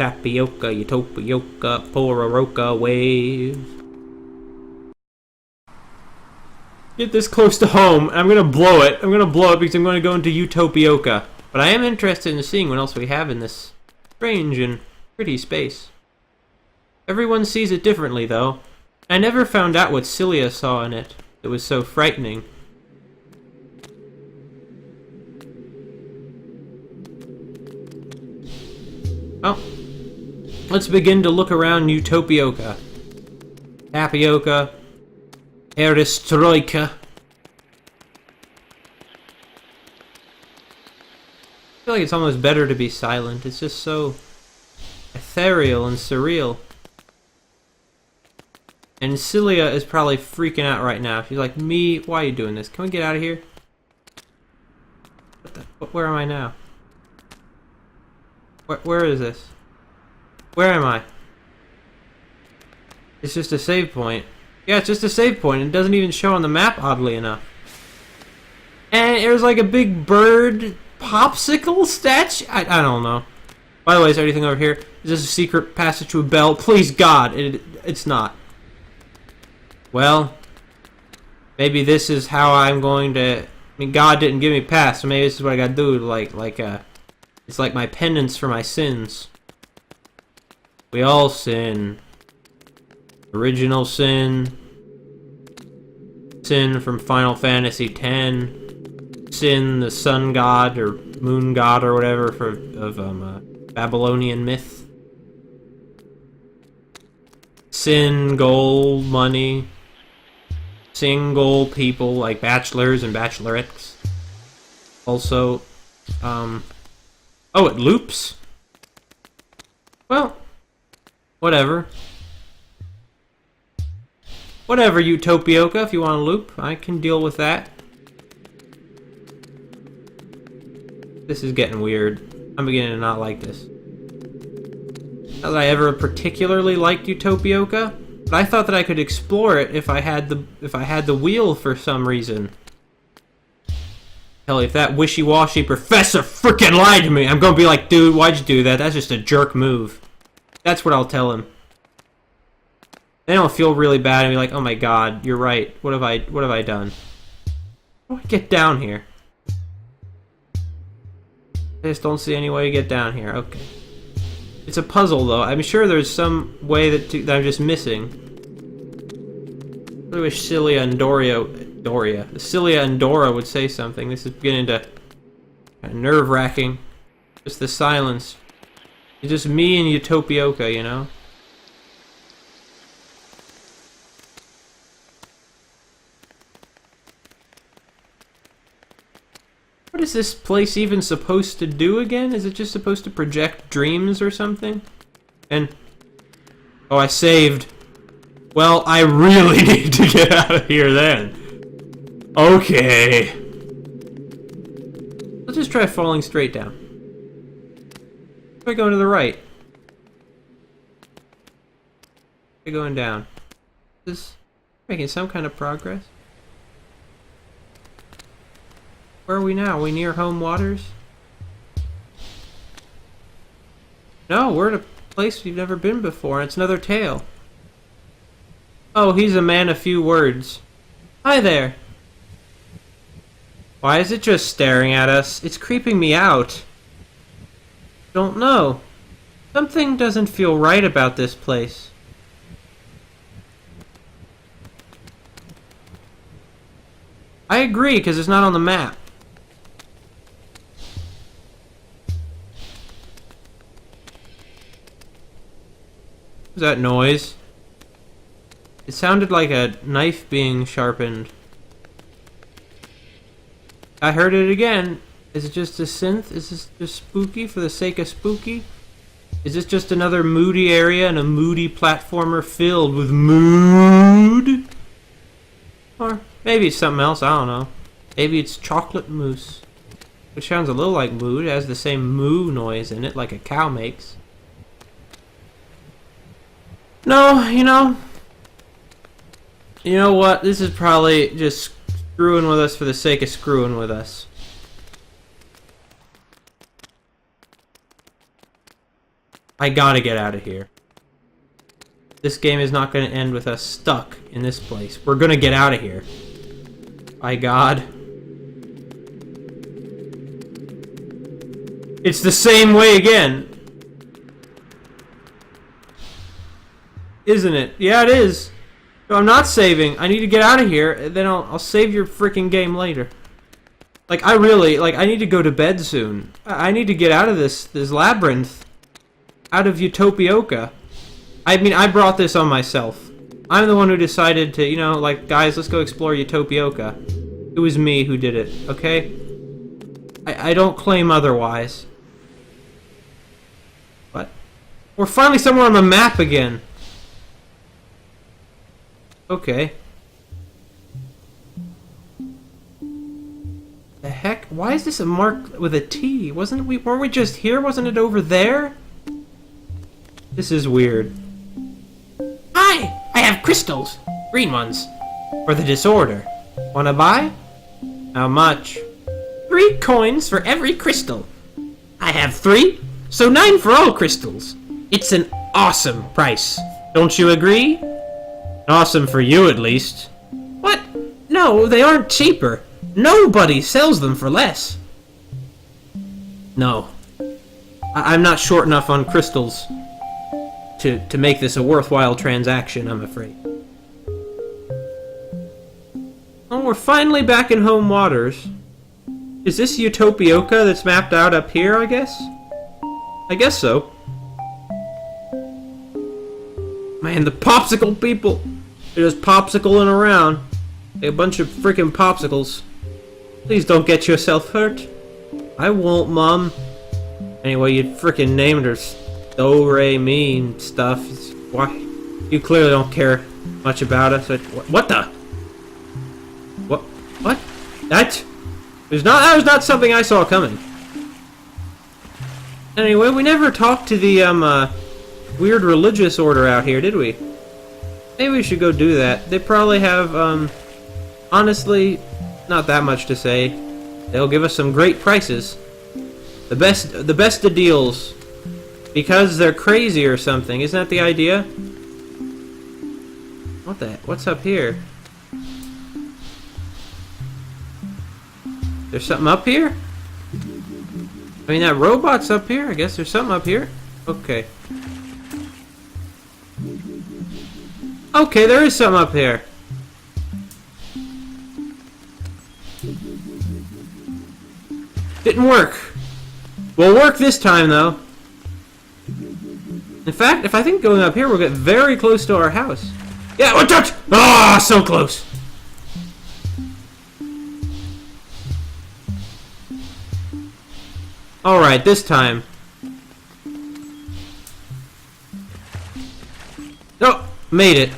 Tapioca, utopioca, pororoca wave. Get this close to home, and I'm gonna blow it. I'm gonna blow it because I'm gonna go into Utopioca. But I am interested in seeing what else we have in this strange and pretty space. Everyone sees it differently, though. I never found out what Cilia saw in it. It was so frightening. Well, let's begin to look around Utopioca. Tapioca. Perestroika. I feel like it's almost better to be silent. It's just so ethereal and surreal. And Cilia is probably freaking out right now. She's like, "Me, why are you doing this? Can we get out of here?" Where am I now? Where is this? Where am I? It's just a save point. Yeah, it's just a save point. It doesn't even show on the map, oddly enough. And there's like a big bird popsicle statue? I don't know. By the way, is there anything over here? Is this a secret passage to a bell? Please, God, it's not. Well, maybe this is how I'm going to... I mean, God didn't give me pass, so maybe this is what I gotta do. It's like my penance for my sins. We all sin. Original sin. Sin from Final Fantasy X. Sin, the sun god or moon god or whatever of Babylonian myth. Sin, gold, money. Single people like bachelors and bachelorettes. Also, oh, it loops? Well, whatever. Whatever, Utopioca, if you want to loop, I can deal with that. This is getting weird. I'm beginning to not like this. Not that I ever particularly liked Utopioca, but I thought that I could explore it if I had the wheel for some reason. Hell, if that wishy-washy professor frickin' lied to me, I'm gonna be like, dude, why'd you do that? That's just a jerk move. That's what I'll tell him. Then I'll feel really bad and be like, oh my God, you're right. What have I done? How do I get down here? I just don't see any way to get down here. Okay. It's a puzzle, though. I'm sure there's some way that I'm just missing. I wish Cilia and Cilia and Dora would say something. This is beginning to kind of nerve-wracking. Just the silence. It's just me and Utopioca, you know? What is this place even supposed to do again? Is it just supposed to project dreams or something? And... oh, I saved. Well, I really need to get out of here then. Okay. Let's just try falling straight down. Try going to the right. Try going down. Is this making some kind of progress? Where are we now? Are we near home waters? No, we're at a place we've never been before, and it's another tale. Oh, he's a man of few words. Hi there. Why is it just staring at us? It's creeping me out. Don't know. Something doesn't feel right about this place. I agree, because it's not on the map. What was that noise? It sounded like a knife being sharpened. I heard it again. Is it just a synth? Is this just spooky for the sake of spooky? Is this just another moody area and a moody platformer filled with mood? Or maybe it's something else, I don't know. Maybe it's chocolate mousse. Which sounds a little like mood. It has the same moo noise in it, like a cow makes. No, you know what? This is probably just screwing with us for the sake of screwing with us. I gotta get out of here. This game is not gonna end with us stuck in this place. We're gonna get out of here. By God. It's the same way again. Isn't it? Yeah, it is. So I'm not saving. I need to get out of here, and then I'll save your freaking game later. Like, I need to go to bed soon. I need to get out of this labyrinth. Out of Utopioca. I mean, I brought this on myself. I'm the one who decided to, you know, like, guys, let's go explore Utopioca. It was me who did it, okay? I don't claim otherwise. What? We're finally somewhere on the map again. Okay. The heck? Why is this a mark with a T? Weren't we just here? Wasn't it over there? This is weird. Hi! I have crystals. Green ones. For the disorder. Wanna buy? How much? 3 coins for every crystal. I have 3, so 9 for all crystals. It's an awesome price. Don't you agree? Awesome for you, at least. What? No, they aren't cheaper. Nobody sells them for less. No. I'm not short enough on crystals to make this a worthwhile transaction, I'm afraid. Oh, we're finally back in home waters. Is this Utopioca that's mapped out up here, I guess? I guess so. Man, the popsicle people! They're just popsicling around. Like a bunch of freaking popsicles. Please don't get yourself hurt. I won't, Mom. Anyway, you freaking named her Do-Re-Mi and stuff. Why? You clearly don't care much about us. What the? What? That was not something I saw coming. Anyway, we never talked to the weird religious order out here, did we? Maybe we should go do that. They probably have honestly not that much to say. They'll give us some great prices. The best of deals. Because they're crazy or something. Isn't that the idea? What's up here? There's something up here? I mean, that robot's up here. I guess there's something up here. Okay. Okay, there is something up here. Didn't work. Will work this time, though. In fact, if I think going up here, we'll get very close to our house. Yeah, watch out! Ah, so close. Alright, this time. Oh, made it.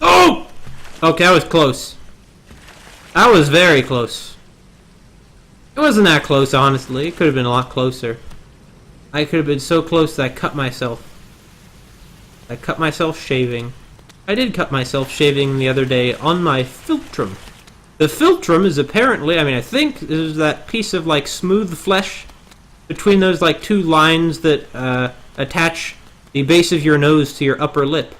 Oh! Okay, that was close. That was very close. It wasn't that close, honestly. It could have been a lot closer. I could have been so close that I cut myself. I cut myself shaving. I did cut myself shaving the other day on my philtrum. The philtrum is apparently, I mean, I think this is that piece of, like, smooth flesh between those, like, 2 lines that attach the base of your nose to your upper lip.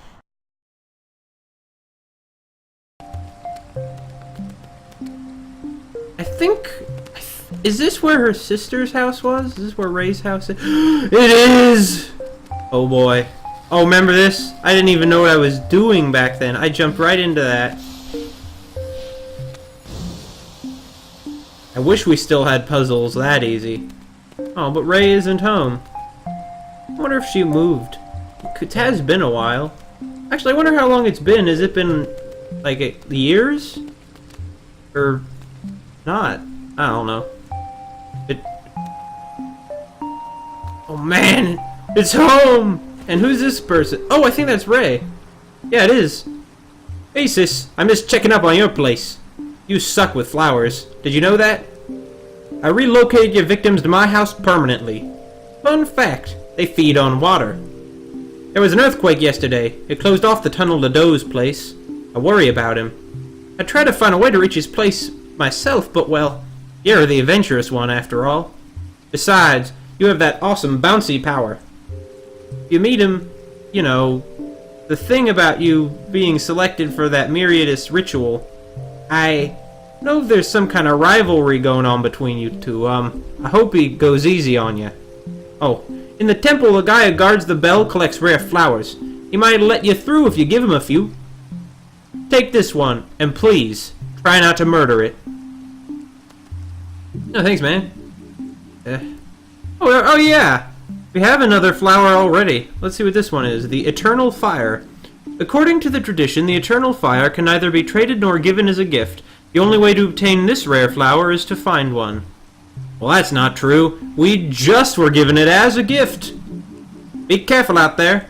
I think... Is this where her sister's house was? Is this where Ray's house is? It is! Oh boy. Oh, remember this? I didn't even know what I was doing back then. I jumped right into that. I wish we still had puzzles that easy. Oh, but Ray isn't home. I wonder if she moved. It has been a while. Actually, I wonder how long it's been. Has it been, like, years? Or not? I don't know. Oh man! It's home! And who's this person? Oh, I think that's Ray. Yeah, it is. Hey sis, I'm just checking up on your place. You suck with flowers. Did you know that? I relocated your victims to my house permanently. Fun fact, they feed on water. There was an earthquake yesterday. It closed off the tunnel to Doe's place. I worry about him. I tried to find a way to reach his place myself, but well, You're the adventurous one, after all. Besides, you have that awesome bouncy power. You meet him, you know, the thing about you being selected for that Myriadus ritual, I know there's some kind of rivalry going on between you two. I hope he goes easy on you. Oh, in the temple, the guy who guards the bell collects rare flowers. He might let you through if you give him a few. Take this one, and please, try not to murder it. No, thanks, man. Oh, yeah! We have another flower already. Let's see what this one is. The Eternal Fire. According to the tradition, the Eternal Fire can neither be traded nor given as a gift. The only way to obtain this rare flower is to find one. Well, that's not true. We just were given it as a gift. Be careful out there.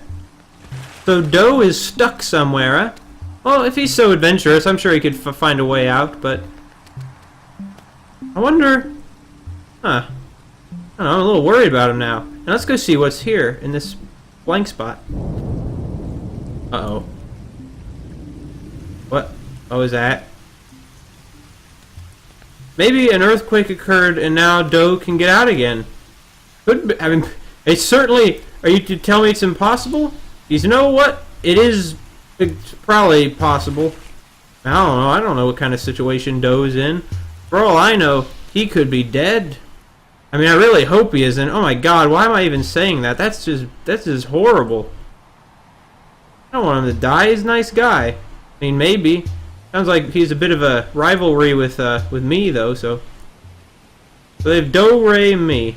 So Doe is stuck somewhere, huh? Well, if he's so adventurous, I'm sure he could find a way out, but... I wonder... Huh. I don't know, I'm a little worried about him now. Now let's go see what's here in this blank spot. Uh-oh. What was that? Maybe an earthquake occurred and now Doe can get out again. Could be, I mean, it's certainly... Are you to tell me it's impossible? You know what? It's probably possible. I don't know. I don't know what kind of situation Doe's in. For all I know, he could be dead. I mean, I really hope he isn't. Oh my god, why am I even saying that? That's just horrible. I don't want him to die. He's a nice guy. I mean, maybe. Sounds like he's a bit of a rivalry with me, though, so they have Doe, Ray, and me.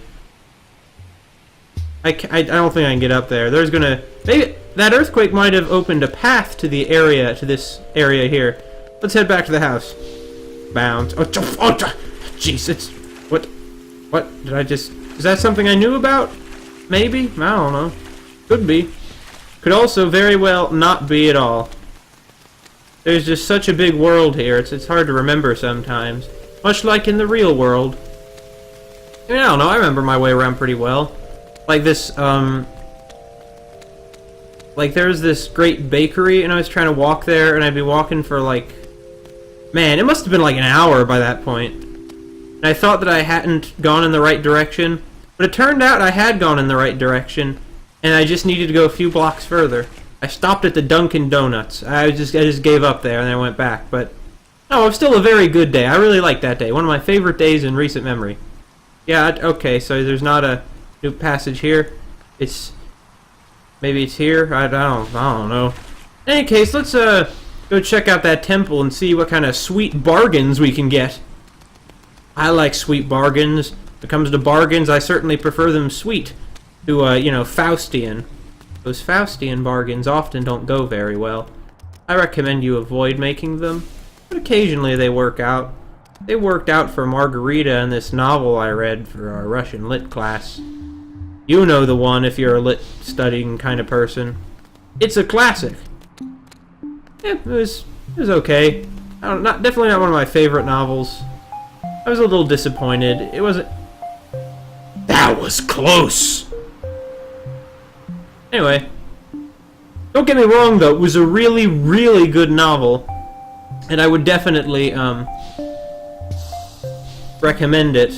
I don't think I can get up there. There's gonna... Maybe that earthquake might have opened a path to the area, to this area here. Let's head back to the house. Bounce. Oh, jeez, it's... What did I just... Is that something I knew about? Maybe? I don't know. Could be. Could also very well not be at all. There's just such a big world here, it's hard to remember sometimes. Much like in the real world. I mean, I don't know, I remember my way around pretty well. Like this, like there's this great bakery, and I was trying to walk there, and I'd be walking for like... Man, it must have been like an hour by that point. And I thought that I hadn't gone in the right direction, but it turned out I had gone in the right direction, and I just needed to go a few blocks further. I stopped at the Dunkin' Donuts. I just gave up there, and I went back, but... No, it was still a very good day. I really liked that day. One of my favorite days in recent memory. Yeah, okay, so there's not a new passage here. Maybe it's here? I don't know. In any case, let's go check out that temple and see what kind of sweet bargains we can get. I like sweet bargains. When it comes to bargains, I certainly prefer them sweet to, you know, Faustian. Those Faustian bargains often don't go very well. I recommend you avoid making them, but occasionally they work out. They worked out for Margarita in this novel I read for our Russian lit class. You know the one if you're a lit studying kind of person. It's a classic. Yeah, it was okay. Definitely not one of my favorite novels. I was a little disappointed. It wasn't... That was close! Anyway. Don't get me wrong, though. It was a really, really good novel. And I would definitely, recommend it.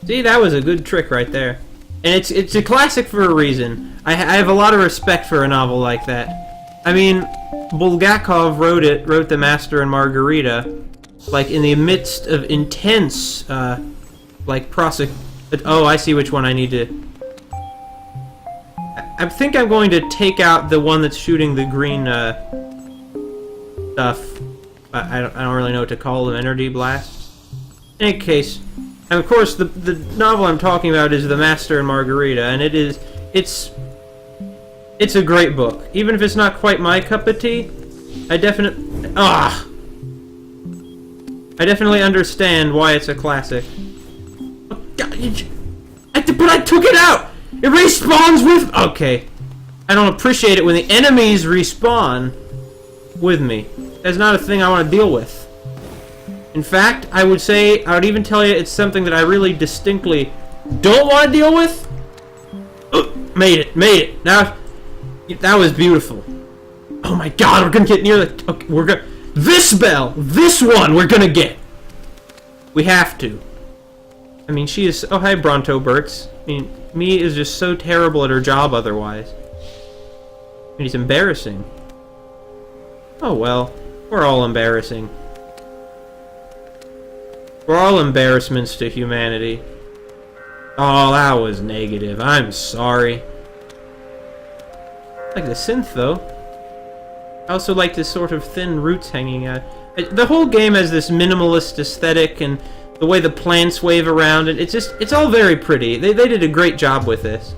See, that was a good trick right there. And it's a classic for a reason. I have a lot of respect for a novel like that. I mean, Bulgakov wrote The Master and Margarita, like, in the midst of intense, like, oh, I see which one I need to... I think I'm going to take out the one that's shooting the green, stuff. I don't really know what to call them, energy blasts. In any case, and of course, the novel I'm talking about is The Master and Margarita, and it's a great book. Even if it's not quite my cup of tea, I definitely understand why it's a classic. Oh, God, but I took it out! It respawns with... Okay. I don't appreciate it when the enemies respawn with me. That's not a thing I want to deal with. In fact, I would even tell you it's something that I really distinctly don't want to deal with. Made it. Now, that was beautiful. Oh my god, we're gonna get near the... Okay, this bell! This one we're gonna get! We have to. I mean, she is... Oh, hi, Bronto Burts. I mean, Mii is just so terrible at her job otherwise. I mean, it's embarrassing. Oh, well. We're all embarrassing. We're all embarrassments to humanity. Oh, that was negative. I'm sorry. I like the synth, though. I also like this sort of thin roots hanging out. The whole game has this minimalist aesthetic, and the way the plants wave around, and it's all very pretty. They did a great job with this.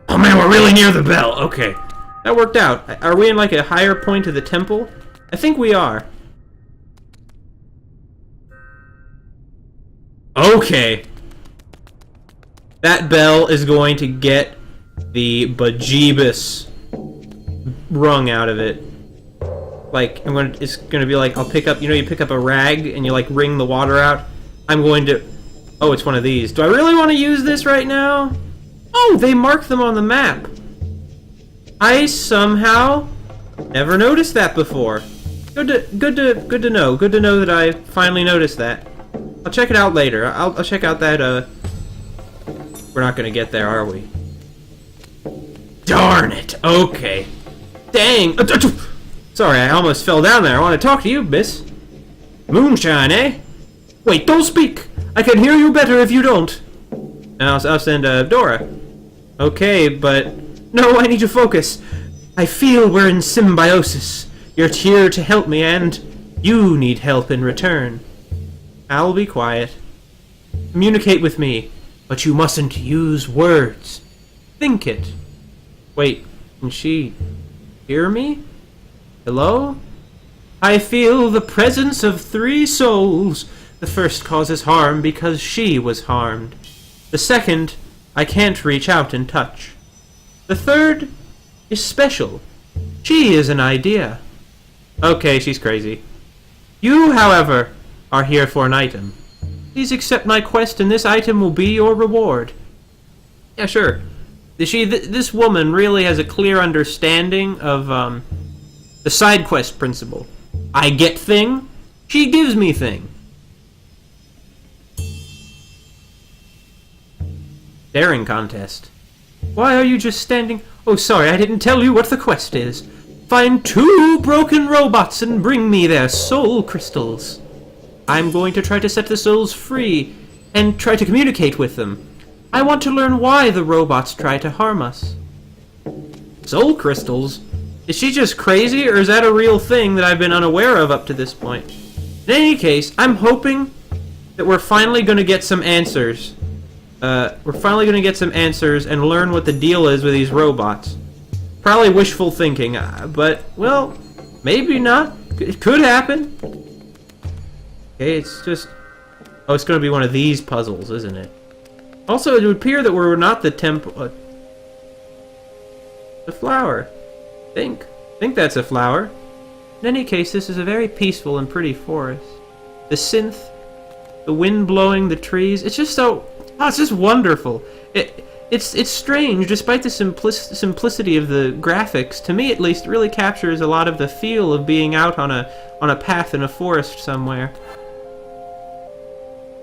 Oh man, we're really near the bell. Okay. That worked out. Are we in like a higher point of the temple? I think we are. Okay. That bell is going to get the bejeebus rung out of it. Like, it's gonna be like, I'll pick up, you pick up a rag and you like wring the water out. I'm going to, oh, it's one of these. Do I really want to use this right now? Oh, they marked them on the map. I somehow never noticed that before. Good to know. Good to know that I finally noticed that. I'll check it out later. I'll check out that, we're not gonna get there, are we? Darn it! Okay. Dang! Sorry, I almost fell down there. I want to talk to you, miss. Moonshine, eh? Wait, don't speak! I can hear you better if you don't. Now I'll send, Dora. Okay, but... No, I need to focus. I feel we're in symbiosis. You're here to help me, and you need help in return. I'll be quiet. Communicate with me, but you mustn't use words. Think it. Wait, can she hear me? Hello? I feel the presence of 3 souls. The first causes harm because she was harmed. The second, I can't reach out and touch. The third is special. She is an idea. Okay, she's crazy. You, however, are here for an item. Please accept my quest and this item will be your reward. Yeah, sure. This woman really has a clear understanding of, the side quest principle. I get thing, she gives me thing. Daring contest. Why are you just standing? Oh, sorry, I didn't tell you what the quest is. Find 2 broken robots and bring me their soul crystals. I'm going to try to set the souls free and try to communicate with them. I want to learn why the robots try to harm us. Soul crystals? Is she just crazy, or is that a real thing that I've been unaware of up to this point? In any case, I'm hoping that we're finally going to get some answers. We're finally going to get some answers and learn what the deal is with these robots. Probably wishful thinking, but, well, maybe not. It could happen. Okay, it's just... Oh, it's going to be one of these puzzles, isn't it? Also, it would appear that we're not the temple... the flower. I think that's a flower. In any case, this is a very peaceful and pretty forest. The synth, the wind blowing the trees, it's just so... Oh, it's just wonderful. It's strange, despite the simplicity of the graphics. To me, at least, it really captures a lot of the feel of being out on a path in a forest somewhere.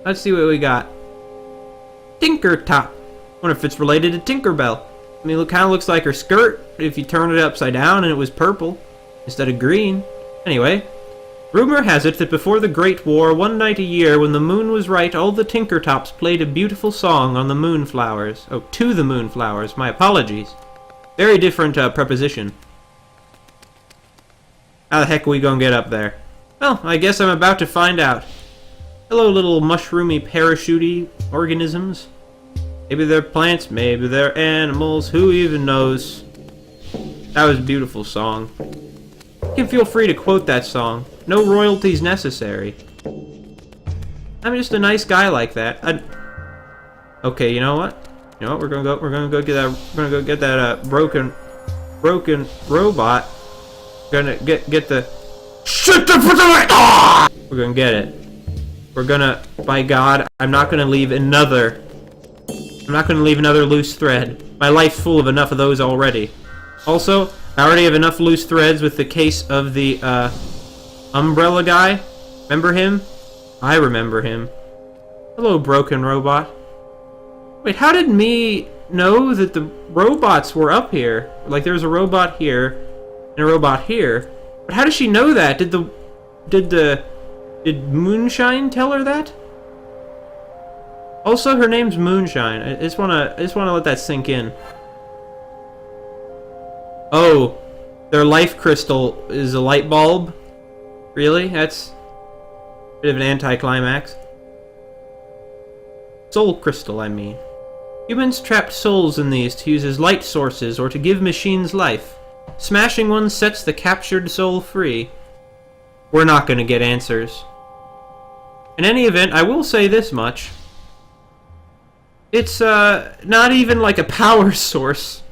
Let's see what we got. Tinker Top. Wonder if it's related to Tinkerbell. I mean, it kind of looks like her skirt if you turn it upside down and it was purple instead of green. Anyway, rumor has it that before the Great War, one night a year when the moon was right, all the Tinkertops played a beautiful song on the moonflowers. Oh, to the moonflowers. My apologies. Very different preposition. How the heck are we gonna get up there? Well, I guess I'm about to find out. Hello, little mushroomy parachutey organisms. Maybe they're plants, maybe they're animals, who even knows? That was a beautiful song. You can feel free to quote that song. No royalties necessary. I'm just a nice guy like that. Okay, you know what? You know what? We're gonna go get that broken robot. We're gonna get the shit the fuck away! Ah! We're gonna get it. We're gonna, by God, I'm not gonna leave another loose thread. My life's full of enough of those already. Also, I already have enough loose threads with the case of the, umbrella guy. Remember him? I remember him. Hello, broken robot. Wait, how did me know that the robots were up here? Like, there was a robot here and a robot here. But how does she know that? Did Moonshine tell her that? Also, her name's Moonshine. I just wanna let that sink in. Oh, their life crystal is a light bulb? Really? That's a bit of an anticlimax. Soul crystal, I mean. Humans trapped souls in these to use as light sources or to give machines life. Smashing one sets the captured soul free. We're not gonna get answers. In any event, I will say this much. It's, not even like a power source.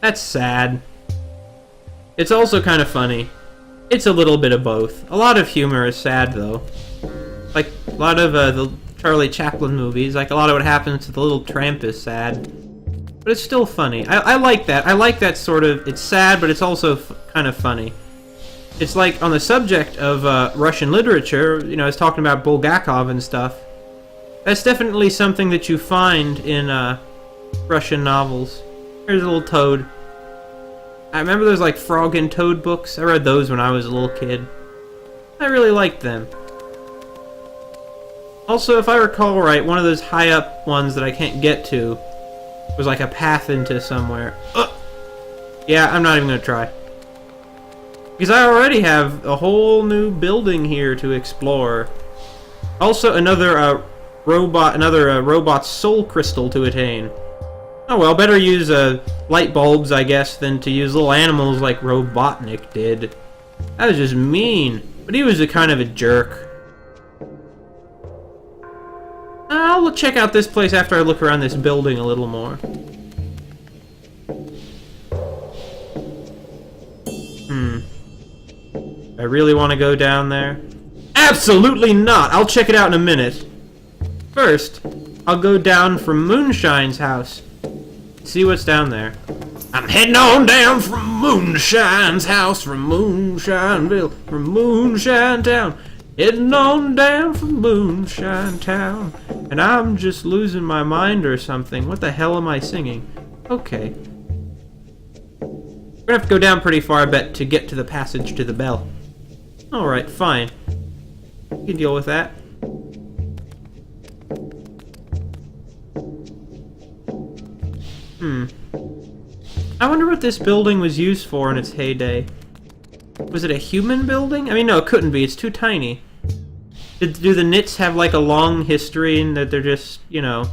That's sad. It's also kind of funny. It's a little bit of both. A lot of humor is sad, though. Like, a lot of, the Charlie Chaplin movies, like, a lot of what happens to the little tramp is sad. But it's still funny. I like that. I like that sort of... It's sad, but it's also kind of funny. It's like, on the subject of, Russian literature, you know, I was talking about Bulgakov and stuff. That's definitely something that you find in, Russian novels. Here's a little toad. I remember those, like, Frog and Toad books. I read those when I was a little kid. I really liked them. Also, if I recall right, one of those high-up ones that I can't get to was like a path into somewhere. Ugh! Yeah, I'm not even gonna try. Because I already have a whole new building here to explore. Also, another robot's soul crystal to attain. Oh well, better use light bulbs, I guess, than to use little animals like Robotnik did. That was just mean. But he was a kind of a jerk. I'll check out this place after I look around this building a little more. I really want to go down there? Absolutely not! I'll check it out in a minute. First, I'll go down from Moonshine's house. See what's down there. I'm heading on down from Moonshine's house, from Moonshineville, from Moonshine Town. Heading on down from Moonshine Town. And I'm just losing my mind or something. What the hell am I singing? Okay. We're gonna have to go down pretty far, I bet, to get to the passage to the bell. Alright, fine. You can deal with that. I wonder what this building was used for in its heyday. Was it a human building? I mean, no, it couldn't be. It's too tiny. Do the Knitts have, like, a long history and that they're just, you know...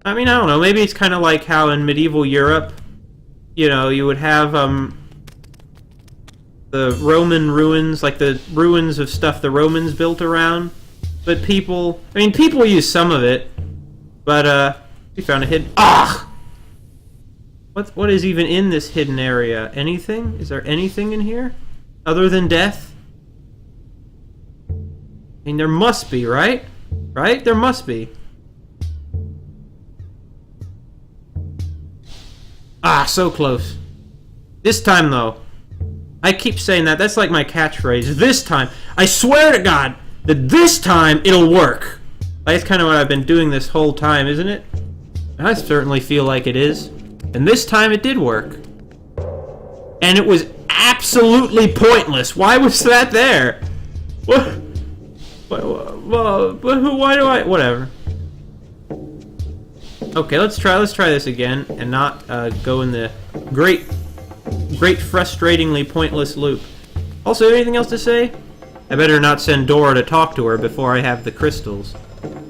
I mean, I don't know. Maybe it's kind of like how in medieval Europe, you know, you would have, the Roman ruins, like the ruins of stuff the Romans built around. But people... I mean, people use some of it. But, we found a hidden... Ah! What is even in this hidden area? Anything? Is there anything in here? Other than death? I mean, there must be, right? Right? There must be. Ah, so close. This time, though. I keep saying that. That's like my catchphrase. This time. I swear to God that this time it'll work. That's kind of what I've been doing this whole time, isn't it? I certainly feel like it is. And this time it did work. And it was absolutely pointless. Why was that there? What? Why do I... Whatever. Okay, let's try this again and not go in the great frustratingly pointless loop. Also, anything else to say? I better not send Dora to talk to her before I have the crystals.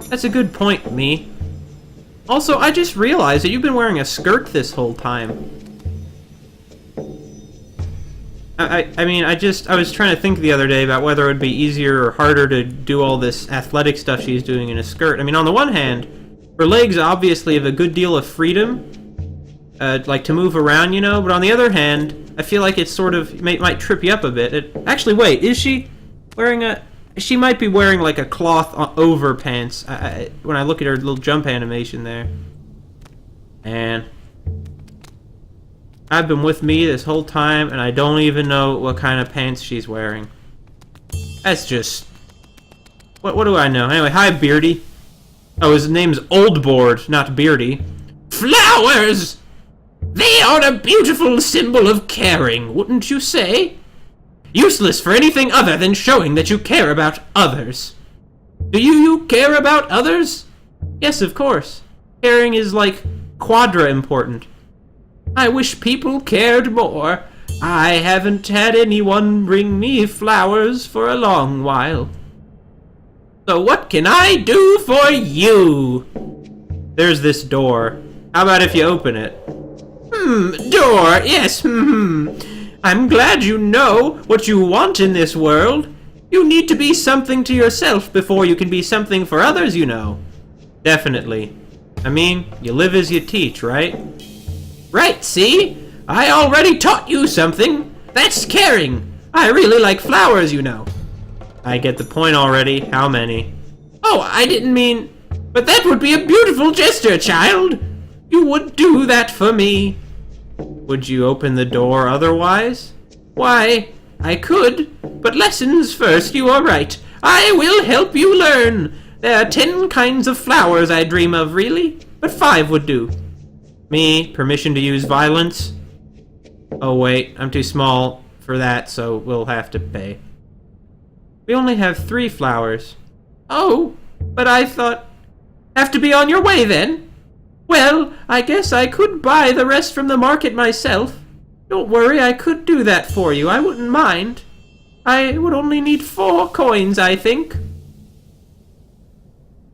That's a good point, me. Also, I just realized that you've been wearing a skirt this whole time. I mean, I was trying to think the other day about whether it would be easier or harder to do all this athletic stuff she's doing in a skirt. I mean, on the one hand, her legs obviously have a good deal of freedom, like to move around, you know, but on the other hand, I feel like it sort of might trip you up a bit. Actually, wait, is she wearing a... She might be wearing like a cloth over pants when I look at her little jump animation there. And I've been with me this whole time and I don't even know what kind of pants she's wearing. That's just... What do I know? Anyway, hi, Beardy. Oh, his name's Oldboard, not Beardy. Flowers! They are a beautiful symbol of caring, wouldn't you say? Useless for anything other than showing that you care about others. Do you care about others? Yes, of course. Caring is like quadra important. I wish people cared more. I haven't had anyone bring me flowers for a long while. So what can I do for you? There's this door. How about if you open it? Door, yes, I'm glad you know what you want in this world. You need to be something to yourself before you can be something for others, you know. Definitely. I mean, you live as you teach, right? Right, see? I already taught you something. That's caring. I really like flowers, you know. I get the point already. How many? Oh, I didn't mean... But that would be a beautiful gesture, child. You would do that for me. Would you open the door otherwise? Why, I could, but lessons first, you are right. I will help you learn. There are 10 kinds of flowers I dream of, really, but 5 would do. Me, permission to use violence? Oh wait, I'm too small for that, so we'll have to pay. We only have 3 flowers. Oh, but I thought... Have to be on your way, then? Well, I guess I could buy the rest from the market myself. Don't worry, I could do that for you. I wouldn't mind. I would only need 4 coins, I think.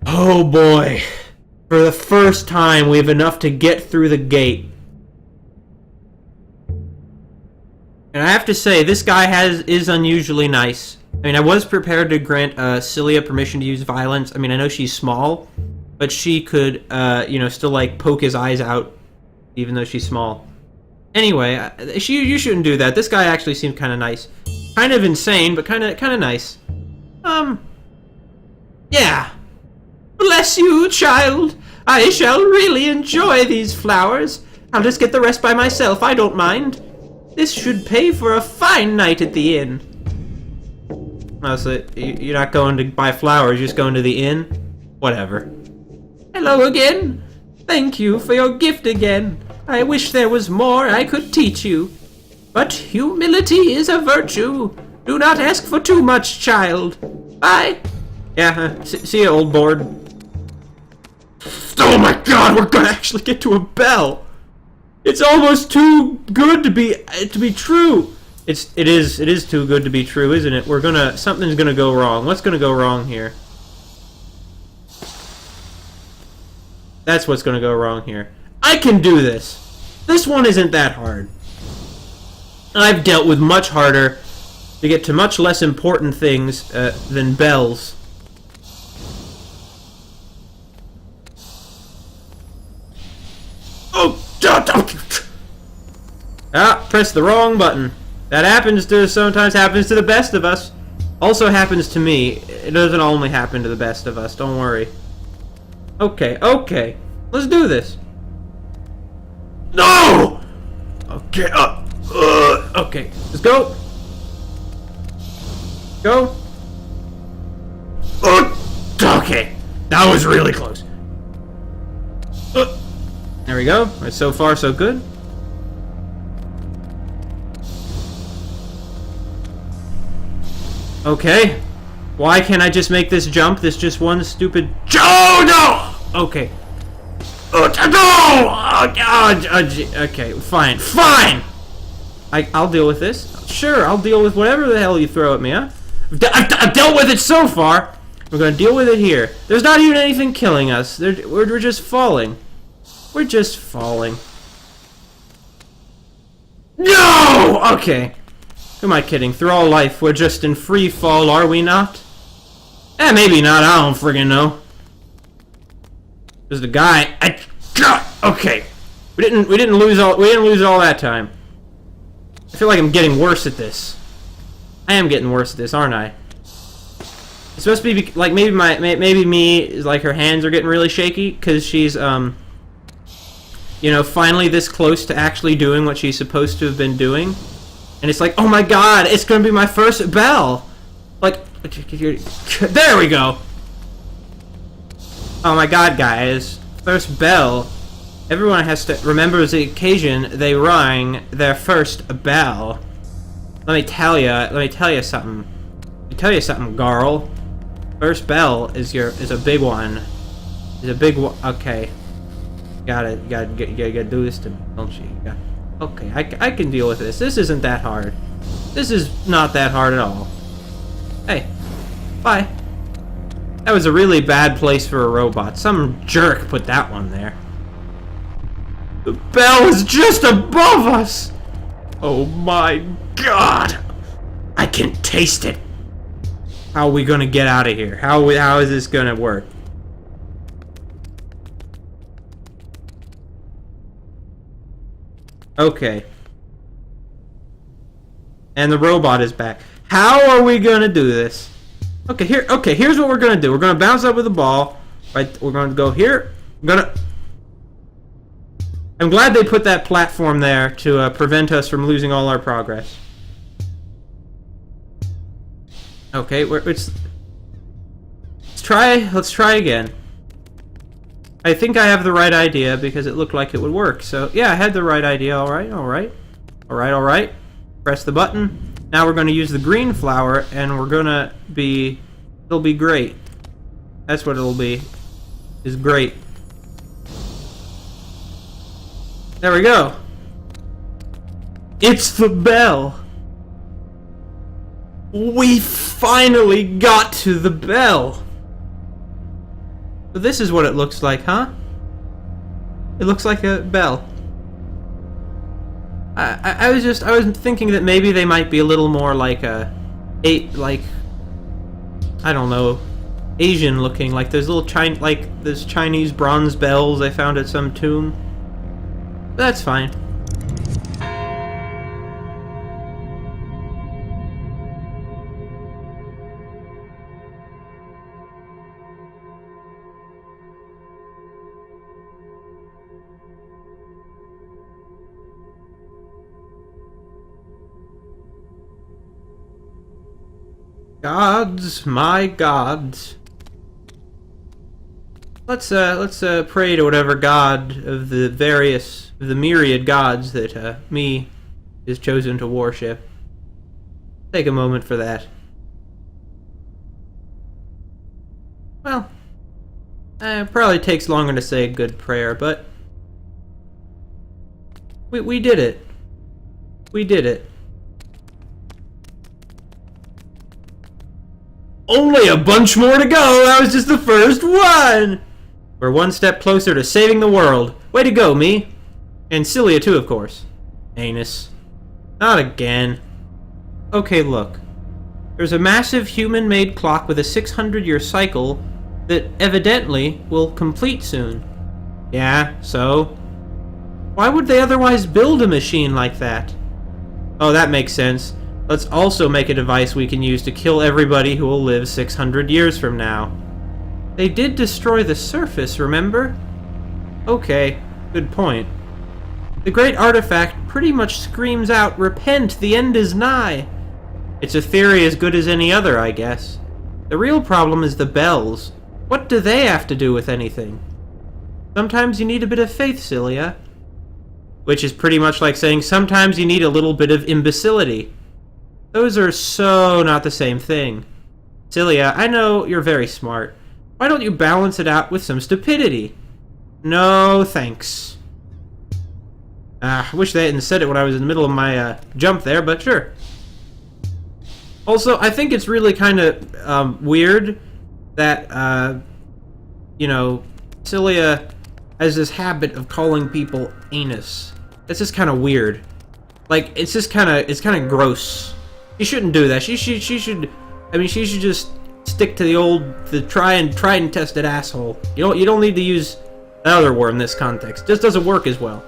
Oh boy. For the first time, we have enough to get through the gate. And I have to say, this guy is unusually nice. I mean, I was prepared to grant Celia permission to use violence. I mean, I know she's small, but she could, still, like, poke his eyes out, even though she's small. Anyway, you shouldn't do that. This guy actually seemed kind of nice. Kind of insane, but kind of nice. Yeah. Bless you, child. I shall really enjoy these flowers. I'll just get the rest by myself. I don't mind. This should pay for a fine night at the inn. Oh, so you're not going to buy flowers, you're just going to the inn? Whatever. Hello again. Thank you for your gift again. I wish there was more I could teach you. But humility is a virtue. Do not ask for too much, child. Bye. Yeah, see you, old board. Oh my god, we're gonna actually get to a bell. It's almost too good to be true. It is too good to be true, isn't it? Something's gonna go wrong. What's gonna go wrong here? That's what's gonna go wrong here. I can do this. This one isn't that hard. I've dealt with much harder to get to much less important things than bells. Oh! Press the wrong button. That sometimes happens to the best of us. Also happens to me. It doesn't only happen to the best of us, don't worry. Okay. Let's do this. No! Okay, okay. Let's go. Go. Okay. That was really close. There we go. Right, so far, so good. Okay. Why can't I just make this jump? This just one stupid... Oh, no! Okay. No! Oh, God. Okay, fine. Fine! I'll deal with this. Sure, I'll deal with whatever the hell you throw at me, huh? I've dealt with it so far. We're gonna deal with it here. There's not even anything killing us. We're just falling. We're just falling. No! Okay. Who am I kidding? Through all life, we're just in free fall, are we not? Maybe not. I don't friggin' know. There's the guy. Okay. We didn't lose all that time. I feel like I'm getting worse at this. I am getting worse at this, aren't I? It's supposed to be like maybe me is like her hands are getting really shaky because she's finally this close to actually doing what she's supposed to have been doing. And it's like, oh my god, it's gonna be my first bell. Like, there we go! Oh my god, guys. First bell. Everyone has to remember the occasion they rang their first bell. Let me tell you something. Let me tell you something, girl. First bell is a big one. Is a big one. Okay. You gotta do this to me, don't you? Okay, I can deal with this. This isn't that hard. This is not that hard at all. Hey, bye. That was a really bad place for a robot. Some jerk put that one there. The bell is just above us! Oh my god! I can taste it! How are we gonna get out of here? How is this gonna work? Okay. And the robot is back. How are we gonna do this? Okay, here's what we're gonna do. We're gonna bounce up with the ball. Right, we're gonna go here. I'm glad they put that platform there to prevent us from losing all our progress. Okay, let's try again. I think I have the right idea because it looked like it would work. So yeah, I had the right idea. All right. Press the button. Now we're going to use the green flower, and it'll be great. That's what it'll be. Is great. There we go. It's the bell. We finally got to the bell. So this is what it looks like, huh? It looks like a bell. I was thinking that maybe they might be a little more like I don't know, Asian looking, like those little those Chinese bronze bells I found at some tomb. But that's fine. Gods, my gods. Let's pray to whatever god of the myriad gods that me is chosen to worship. Take a moment for that. Well, it probably takes longer to say a good prayer, but we did it. We did it. Only a bunch more to go! That was just the first one! We're one step closer to saving the world. Way to go, me. And Celia too, of course. Anus. Not again. Okay, look. There's a massive human-made clock with a 600-year cycle that evidently will complete soon. Yeah, so? Why would they otherwise build a machine like that? Oh, that makes sense. Let's also make a device we can use to kill everybody who will live 600 years from now. They did destroy the surface, remember? Okay, good point. The great artifact pretty much screams out, "Repent, the end is nigh!" It's a theory as good as any other, I guess. The real problem is the bells. What do they have to do with anything? Sometimes you need a bit of faith, Celia. Which is pretty much like saying sometimes you need a little bit of imbecility. Those are so not the same thing. Celia, I know you're very smart. Why don't you balance it out with some stupidity? No, thanks. I wish they hadn't said it when I was in the middle of my jump there, but sure. Also, I think it's really kind of weird that, you know, Celia has this habit of calling people anus. That's just kind of weird. Like, it's kind of gross. She shouldn't do that. She should, I mean, she should just stick to the tried and tested asshole. You don't need to use the other word in this context. It just doesn't work as well.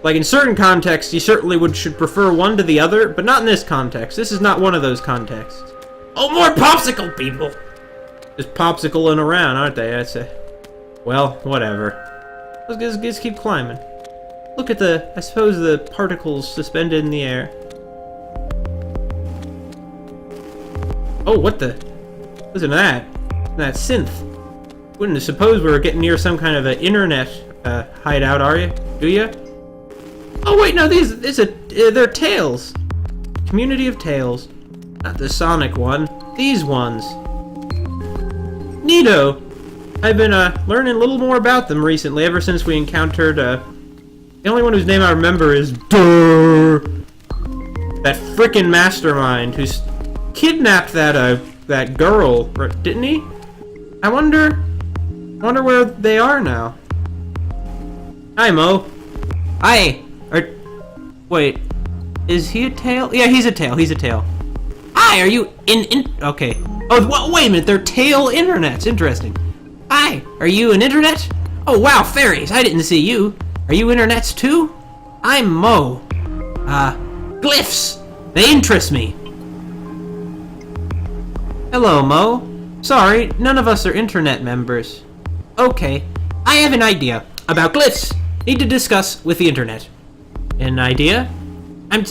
Like, in certain contexts, you certainly should prefer one to the other, but not in this context. This is not one of those contexts. Oh, more popsicle people! Just popsicling around, aren't they? That's well, whatever. Let's just keep climbing. Look at I suppose the particles suspended in the air. Oh, what the? Listen to that. That synth. Wouldn't have supposed we were getting near some kind of an internet hideout, are you? Do you? Oh wait, no, they're tails. Community of tails. Not the Sonic one. These ones. Neato. I've been learning a little more about them recently, ever since we encountered the only one whose name I remember is that frickin' mastermind who's kidnapped that girl, didn't he? I wonder where they are now. Hi, Mo. Hi. Wait, is he a tail? Yeah, he's a tail. He's a tail. Hi, are you in? Okay. Oh, wait a minute. They're tail internets. Interesting. Hi, are you an internet? Oh wow, fairies. I didn't see you. Are you internets too? I'm Mo. Glyphs. They interest me. Hello, Mo. Sorry, none of us are internet members. Okay, I have an idea about glyphs. Need to discuss with the internet. An idea? I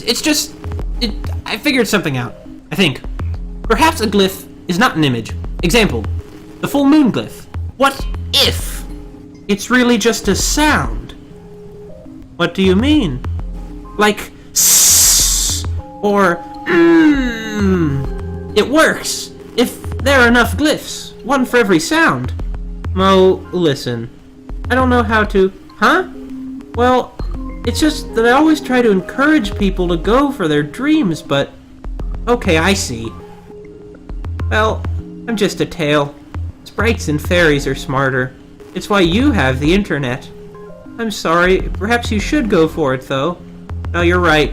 figured something out. I think. Perhaps a glyph is not an image. Example, the full moon glyph. What if it's really just a sound? What do you mean? Like s or It works if there are enough glyphs, one for every sound. Mo, listen. I don't know how to... Huh? Well, it's just that I always try to encourage people to go for their dreams, but... Okay, I see. Well, I'm just a tail. Sprites and fairies are smarter. It's why you have the internet. I'm sorry, perhaps you should go for it, though. No, you're right.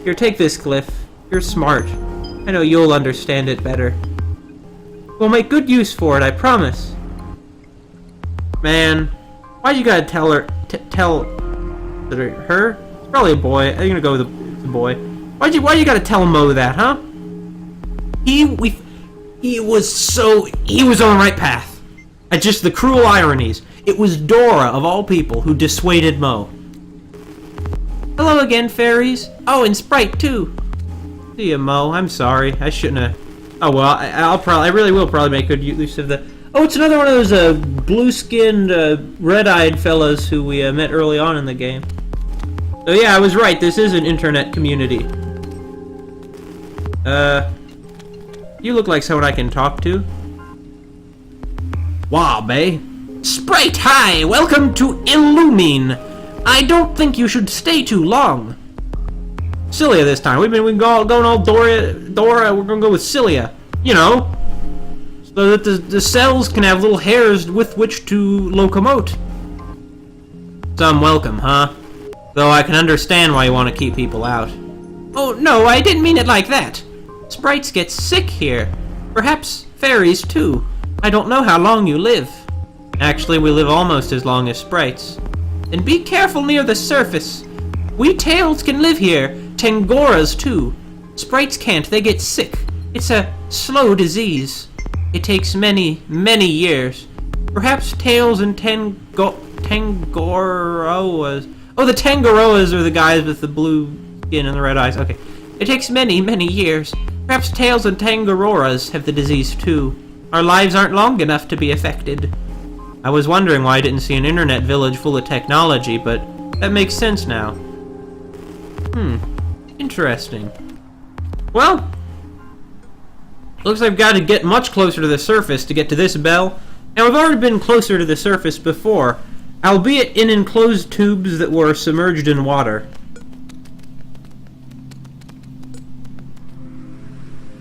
Here, take this glyph. You're smart. I know you'll understand it better. We'll make good use for it, I promise. Man, why'd you gotta tell her... tell... her? It's probably a boy. I'm gonna go with the boy. Why you gotta tell Mo that, huh? He was on the right path. Just the cruel ironies. It was Dora, of all people, who dissuaded Mo. Hello again, fairies. Oh, and Sprite, too. See ya, Mo. I'm sorry. I shouldn't have... Oh, well, I really will probably make good use of the... Oh, it's another one of those blue-skinned, red-eyed fellas who we met early on in the game. So yeah, I was right. This is an internet community. You look like someone I can talk to. Wow, bae. Sprite, hi! Welcome to Illumine. I don't think you should stay too long. Cilia this time. We've been going all Dora, we're gonna go with Cilia. You know, so that the cells can have little hairs with which to locomote. Some welcome, huh? Though I can understand why you want to keep people out. Oh, no, I didn't mean it like that. Sprites get sick here. Perhaps fairies, too. I don't know how long you live. Actually, we live almost as long as sprites. And be careful near the surface. We tails can live here. Tangoras, too. Sprites can't. They get sick. It's a slow disease. It takes many, many years. Perhaps tails and Tangaroas. Oh, the Tangaroas are the guys with the blue skin and the red eyes. Okay. It takes many, many years. Perhaps tails and Tangaroras have the disease too. Our lives aren't long enough to be affected. I was wondering why I didn't see an internet village full of technology, but that makes sense now. Interesting. Well, looks like I've got to get much closer to the surface to get to this bell. Now, I've already been closer to the surface before, albeit in enclosed tubes that were submerged in water.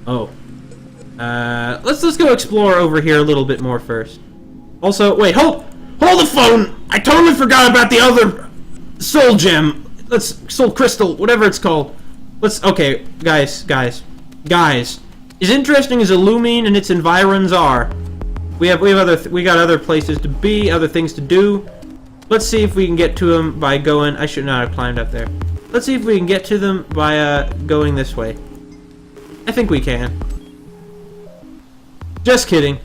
Oh. Let's go explore over here a little bit more first. Also, wait, hold the phone! I totally forgot about the other soul gem. Soul crystal, whatever it's called. Okay, guys. As interesting as Illumine and its environs are, we got other places to be, other things to do. Let's see if we can get to them by going... I should not have climbed up there. Let's see if we can get to them by going this way. I think we can. Just kidding.